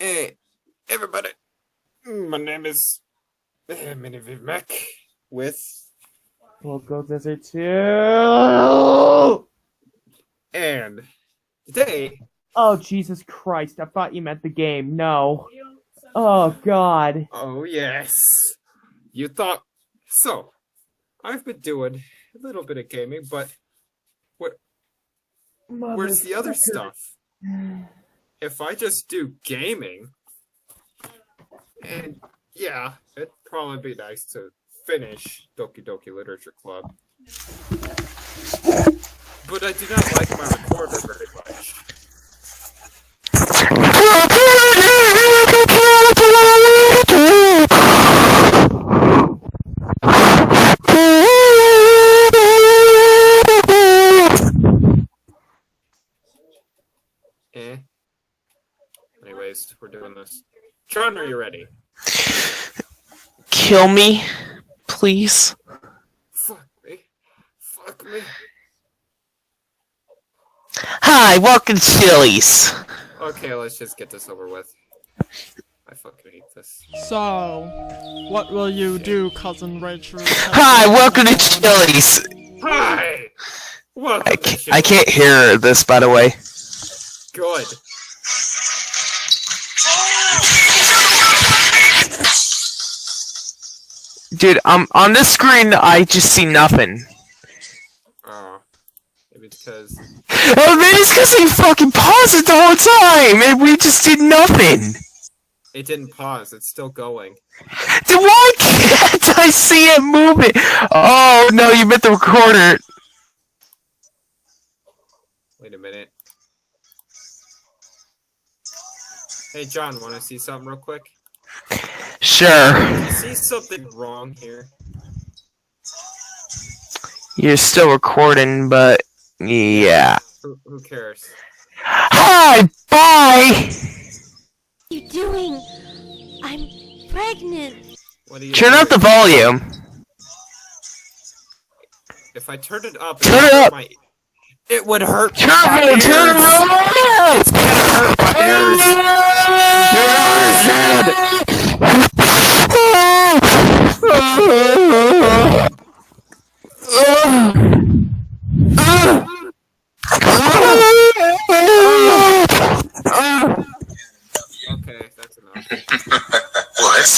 Hey, everybody. My name is Miniviv Mac with... Locodesert 2! And today... Oh, Jesus Christ. I thought you meant the game. No. Oh, God. Oh, yes. You thought... So, I've been doing a little bit of gaming, but... Where's the other stuff? If I just do gaming... And, yeah, it'd probably be nice to finish Doki Doki Literature Club. But I do not like my recorder very much. Anyways, we're doing this. John, are you ready? Kill me, please. Fuck me. Fuck me. Hi, welcome to Chili's. Okay, let's just get this over with. I fucking hate this. So, what will you do, Cousin Rachel? Hi, welcome to Chili's. Hi! Welcome to I can't hear this, by the way. Good. Dude, on this screen, I just see nothing. Oh. Maybe it's because... Oh, maybe it's because he fucking paused it the whole time, and we just did nothing. It didn't pause, it's still going. Then why can't I see it moving? Oh, no, you meant the recorder. Wait a minute. Hey, John, wanna see something real quick? Sure. You see something wrong here? You're still recording, but yeah. Who cares? Hi, bye! What are you doing? I'm pregnant. What are you Turn doing? up the volume. If I turned it up, Turn it up. It would hurt Turn my it, ears. turn it up. It's gonna hurt my Okay, that's enough. What?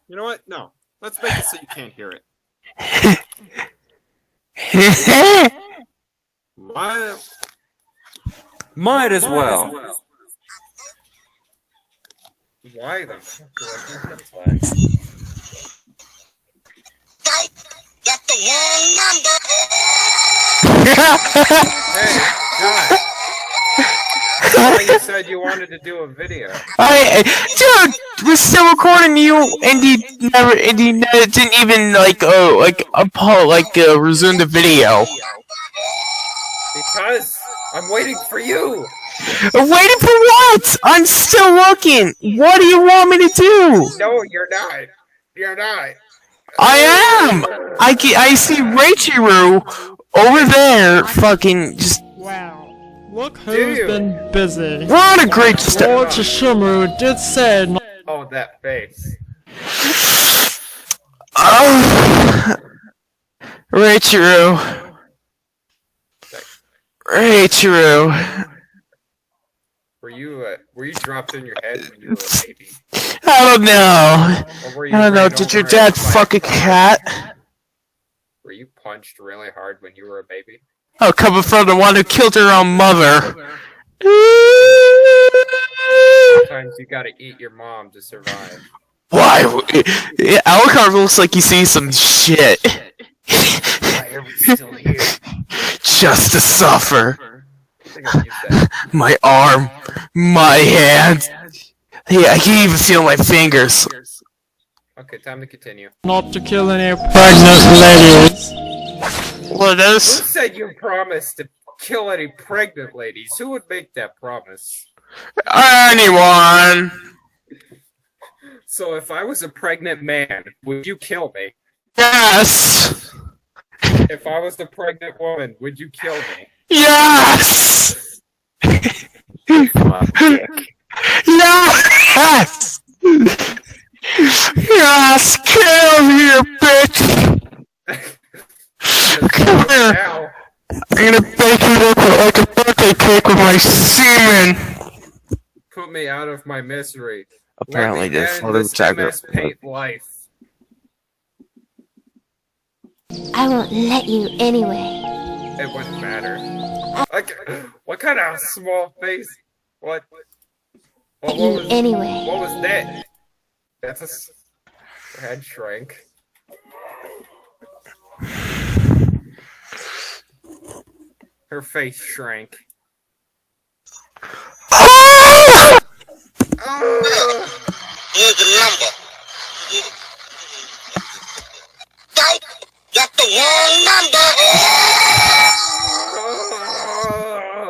You know what? No. Let's make it so you can't hear it. Might as well. Why the fuck do I think that's why? Got the wrong Hey, John. I thought you said you wanted to do a video. Dude, we're still recording you, and he didn't even resume the video. Because I'm waiting for you. Waiting for what? I'm still looking. What do you want me to do? No, you're not. You're not. I am. I see Raichiru over there, fucking just. Wow. Look who's been busy. We're on a great start. Lord Shishimaru did say no. Oh, that face. Oh, Raichiru. Raichiru. Were you dropped in your head when you were a baby? I don't know. Or were you I don't know. ran Did over your and dad by fuck a car? cat? Were you punched really hard when you were a baby? Oh, coming from the one who killed her own mother. Sometimes you gotta eat your mom to survive. Why? Alucard looks like he sees some shit. Why are we still here? Just to suffer. I think I'll use that. My arm. My hand. Yeah, I can even feel my fingers. Okay, time to continue. Not to kill any pregnant ladies. What Who is? said you promised to kill any pregnant ladies? Who would make that promise? Anyone. So if I was a pregnant man, would you kill me? Yes. If I was the pregnant woman, would you kill me? Yes! Yes! Yes! Kill here, bitch! Come here! Now, I'm gonna bake you up like a birthday cake with my semen! put me out of my misery. Apparently, Let me this end photo this MS Paint life. I won't let you anyway. It wouldn't matter. Like, what kind of small face? What? Let you anyway. What was that? That's her head shrank. Her face shrank. Here's the number. Don't get the wrong number.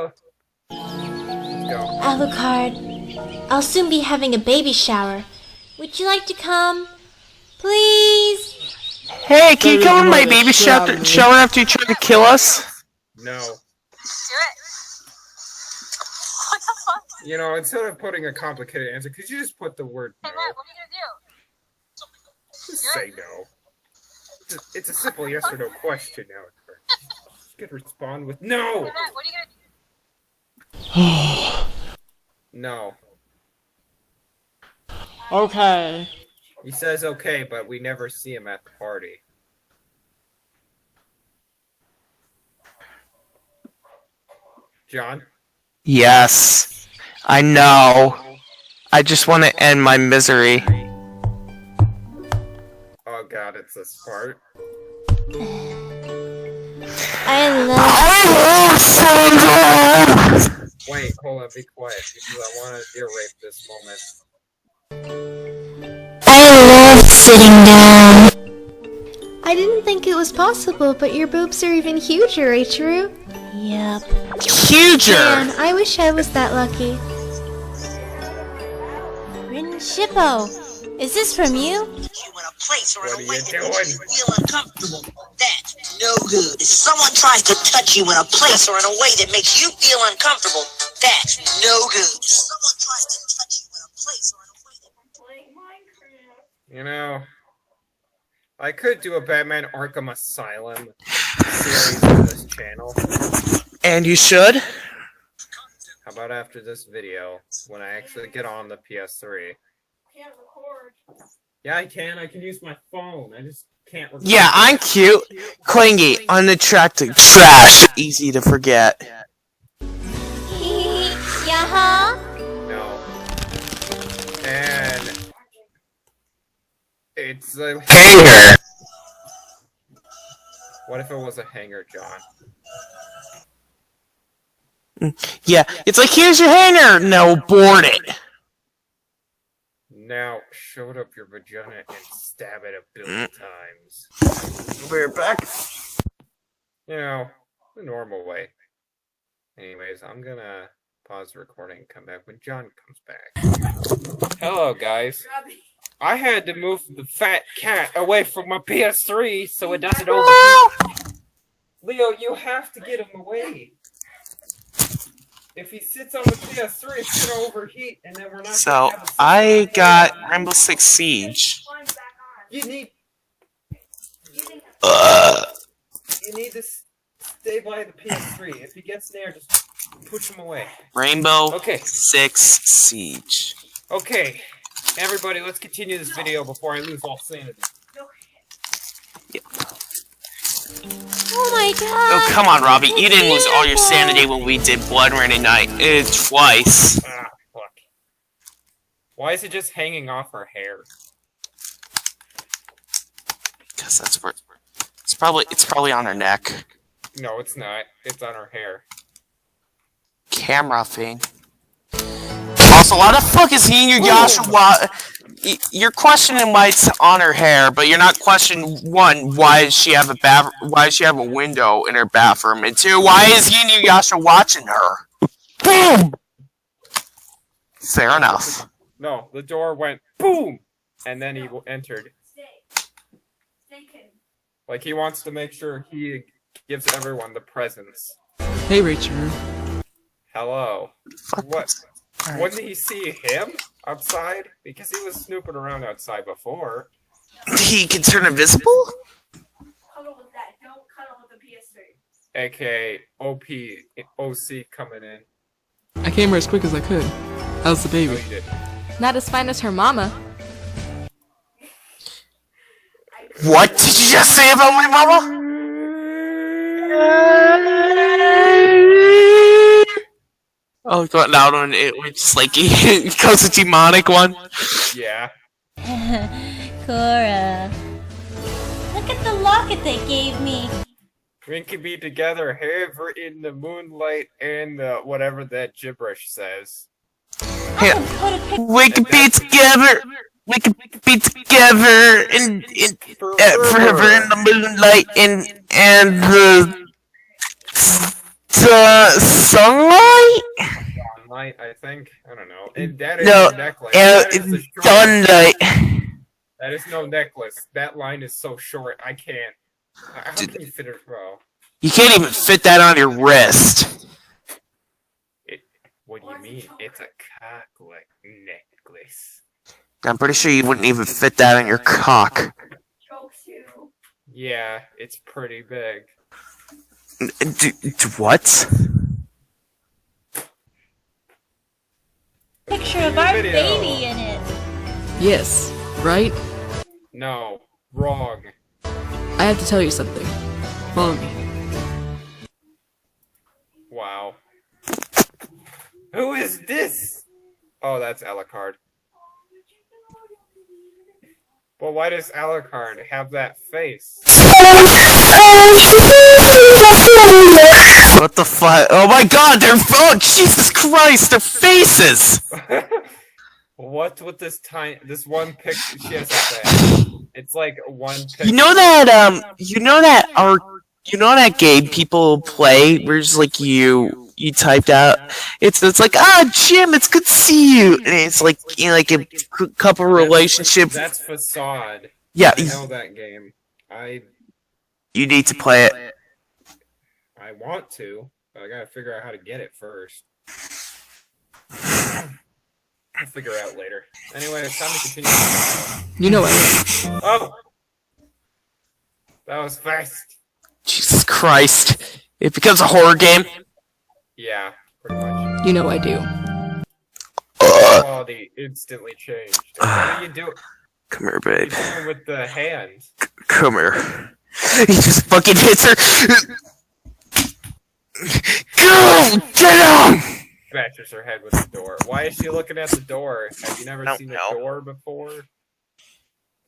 Let's go. Alucard, I'll soon be having a baby shower. Would you like to come? Please? Hey, can you come in my baby shower after you try to kill us? No. You know, instead of putting a complicated answer, could you just put the word no? Hey Matt, what are you gonna do? Just say no. It's a simple yes or no question now. You could respond with no! Hey Matt, what are you gonna do? No. Okay. He says okay, but we never see him at the party. John? Yes. I know. I just want to end my misery. Oh god, it's this part. I love Wait, hold on, be quiet, because I want to ear rape this moment. I love sitting down. I didn't think it was possible, but your boobs are even huger, eh, True? Yep. Huger! Man, I wish I was that lucky. Rin Shippo, is this from you? You in a place or in What a are way you that doing? makes you feel uncomfortable. That's no good. If someone tries to touch you in a place or in a way that makes you feel uncomfortable, that's no good. If someone tries to touch you in a place or in a way that You know, I could do a Batman Arkham Asylum series on this channel. And you should? How about after this video, when I actually get on the PS3? Can't record. Yeah, I can. I can use my phone. I just can't record. Yeah, I'm cute, clingy, unattractive, trash, easy to forget. Yeah. No. And it's a Hanger. What if it was a hanger, John? Yeah, it's like, here's your hanger! No, board it. Now, shove it up your vagina and stab it a billion times. We're back. You know, the normal way. Anyways, I'm gonna pause the recording and come back when John comes back. Hello, guys. I had to move the fat cat away from my PS3 so it doesn't overheat. Leo, you have to get him away. If he sits on the PS3, it's gonna overheat, and then we're not. So, gonna have a I got Rainbow Six Siege. You need Uh, you need to stay by the PS3. If he gets there, just push him away. Rainbow Okay. Six Siege. Okay, everybody, let's continue this video before I lose all sanity. Oh my god. Oh, come on, Robbie. You didn't lose all your sanity when we did Blood Rain at Night. Twice. Ah, fuck. Why is it just hanging off her hair? Because that's where it's probably on her neck. No, it's not. It's on her hair. Camera thing. Also, why the fuck is he in your Yasha? You're questioning why it's on her hair, but you're not questioning one, why does she have a window in her bathroom, and two, why is he and Yasha watching her? Boom. Fair enough. No, the door went boom, and then he entered. Like, he wants to make sure he gives everyone the presents. Hey, Rachel. Hello. What? Alright. Wouldn't he see him outside? Because he was snooping around outside before. He can turn invisible? AKA OC coming in. I came here as quick as I could. How's the No, baby? you didn't. Not as fine as her mama. What did you just say about my mama? Oh, it got loud on it, which like it goes a demonic one. Yeah. Cora. Look at the locket they gave me. We can be together, however, in the moonlight and whatever that gibberish says. Hey, we can be together. We can be together in forever in the moonlight and the sunlight. Sunlight, I think. I don't know. And that is No, no necklace. That is the short- sunlight. That is no necklace. That line is so short. I can't. How can you fit it? Well, You can't even fit that on your wrist. what do you mean? It's a cock necklace. I'm pretty sure you wouldn't even fit that on your cock. Yeah, it's pretty big. What? Picture of our Video. baby in it. Yes, right? No, wrong. I have to tell you something. Follow me. Wow. Who is this? Oh, that's Alucard. Well, why does Alucard have that face? What the fuck? Oh my god, oh Jesus Christ, their faces! What's with this one picture? She has a face. It's like one picture. You know that game people play where it's like you typed out it's like Jim, it's good to see you, and it's like a couple relationship. That's Facade. Yeah, I know that game. you need to play it. I want to, but I gotta figure out how to get it first. I'll figure it out later. Anyway, it's time to continue. You know I will. Oh! That was fast. Jesus Christ. It becomes a horror game. Yeah, pretty much. You know I do. Quality instantly changed. What do you do? Come here, babe. What are you doing with the hand? Come here. He just fucking hits her. Go! Get him! Scratches her head with the door. Why is she looking at the door? Have you never Don't seen know. a door before?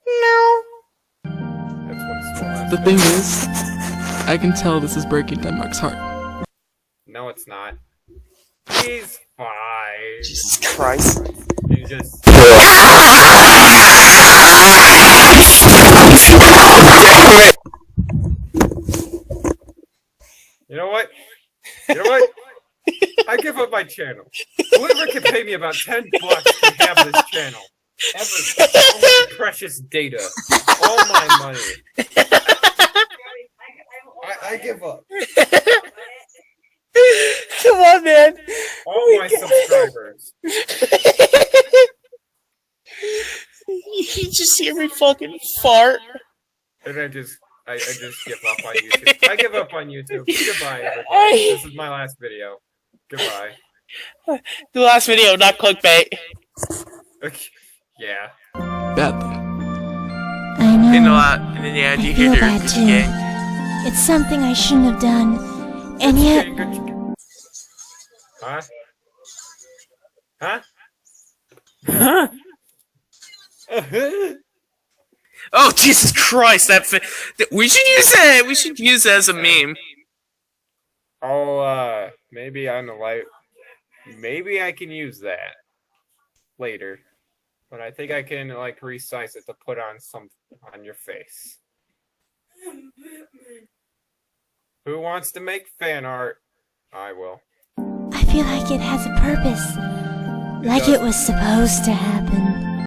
No. That's what it's for. The thing is, I can tell this is breaking Denmark's heart. No, it's not. He's fine. Jesus Christ. He's just. You know what? You know what? I give up my channel. Whoever can pay me about $10 can have this channel. All my precious data. All my money. I give up. Come on, man. All my subscribers. You just hear me fucking fart. And I just give up on YouTube. I give up on YouTube. Goodbye, everybody. This is my last video. Goodbye. The last video, not clickbait. Yeah. Bad thing. I know. In the end, you I hear feel your bad too. It's something I shouldn't have done. And yet, Huh? Huh? Oh Jesus Christ! We should use that. We should use that as a meme. I'll maybe on the live. Maybe I can use that later, but I think I can like resize it to put on on your face. Who wants to make fan art? I will. I feel like it has a purpose. Like it was supposed to happen.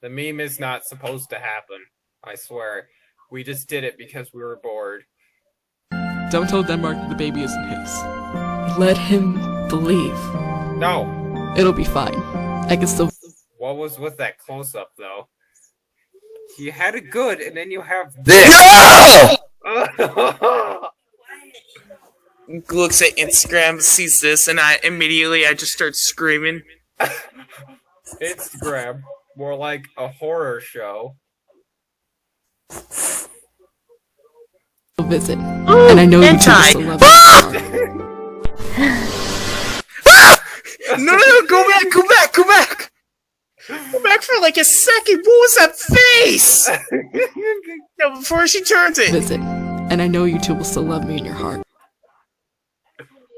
The meme is not supposed to happen. I swear. We just did it because we were bored. Don't tell Denmark that the baby isn't his. Let him believe. No! It'll be fine. I can still. What was with that close-up, though? You had it good, and then you have this! No! Looks at Instagram, sees this, and I just start screaming. Instagram. More like a horror show. Visit. And I know you two still love me. No, go back! Go back for like a second. What was that face? No, before she turns it. Visit. And I know you two will still love me in your heart.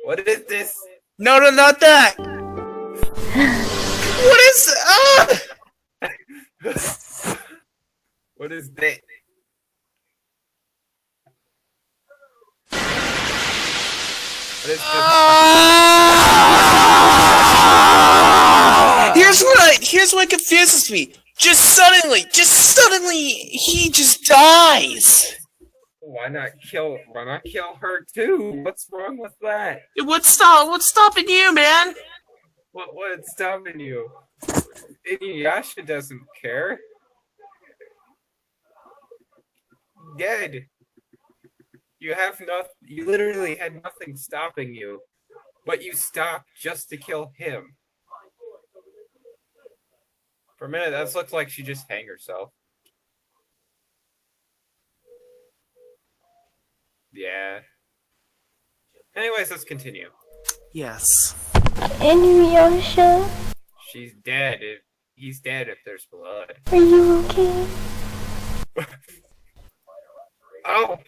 What is this? No, not that. What is? What is that? What is this? Here's what confuses me. Just suddenly, he just dies. Why not kill her too? What's wrong with that? What's stopping you, man? What's stopping you? Inuyasha doesn't care. Dead. You literally had nothing stopping you. But you stopped just to kill him. For a minute, that looks like she just hanged herself. Yeah. Anyways, let's continue. Yes. Inuyasha, She's dead. He's dead if there's blood. are you okay? Oh!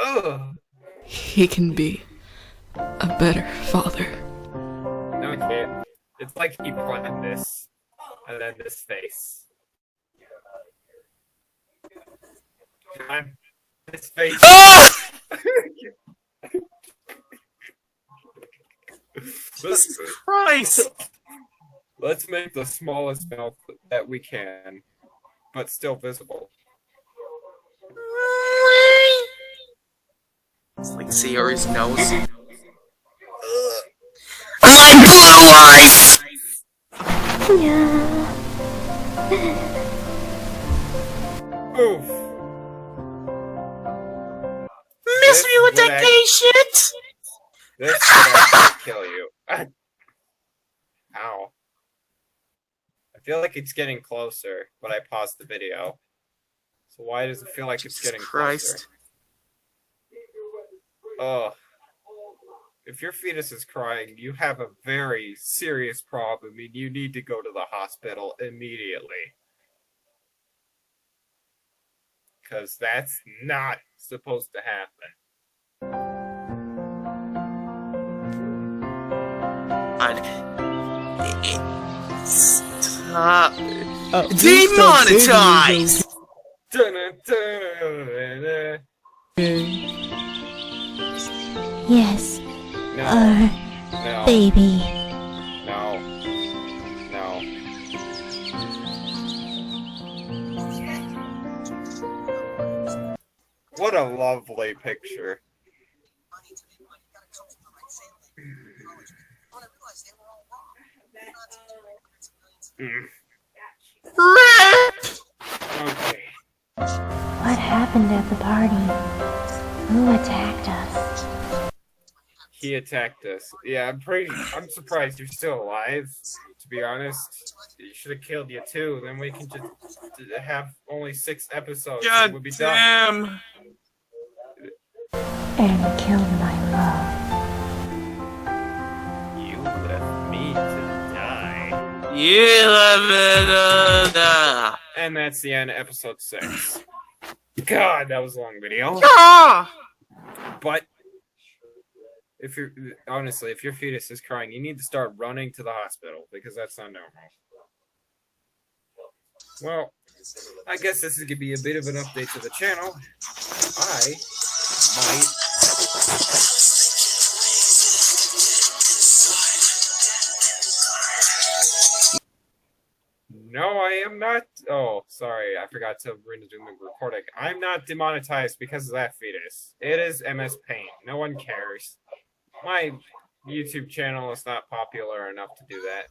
Ugh. He can be a better father. No, he can't. It's like he planned this. And then this face. This face. Jesus Christ! Let's make the smallest mouth that we can, but still visible. It's like Sayori's nose. I'm blue eyes! Yeah. Oof. Miss me with that gay shit! This could actually kill you. Ow. I feel like it's getting closer, but I paused the video. So why does it feel like it's getting closer? Oh. If your fetus is crying, you have a very serious problem and you need to go to the hospital immediately. Because that's not supposed to happen. Stop. Demonetized! Yes, No. our No. baby. No. No. What a lovely picture. Okay. What happened at the party? Who attacked us? He attacked us. Yeah, I'm surprised you're still alive, to be honest. He should have killed you too, then we can just have only 6 episodes and God we'll be done. damn! And killed my love. You left me to die. And that's the end of episode 6. God, that was a long video. Ah! But if your fetus is crying, you need to start running to the hospital because that's not normal. Well, I guess this is gonna be a bit of an update to the channel. I might No, I am not. Oh, sorry, I forgot to resume the recording. I'm not demonetized because of that fetus. It is MS Paint. No one cares. My YouTube channel is not popular enough to do that.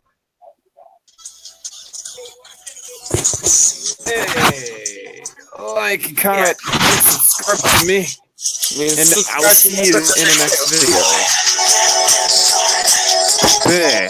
Hey! Like, comment, and subscribe to me. And I'll see you in the next video. Hey.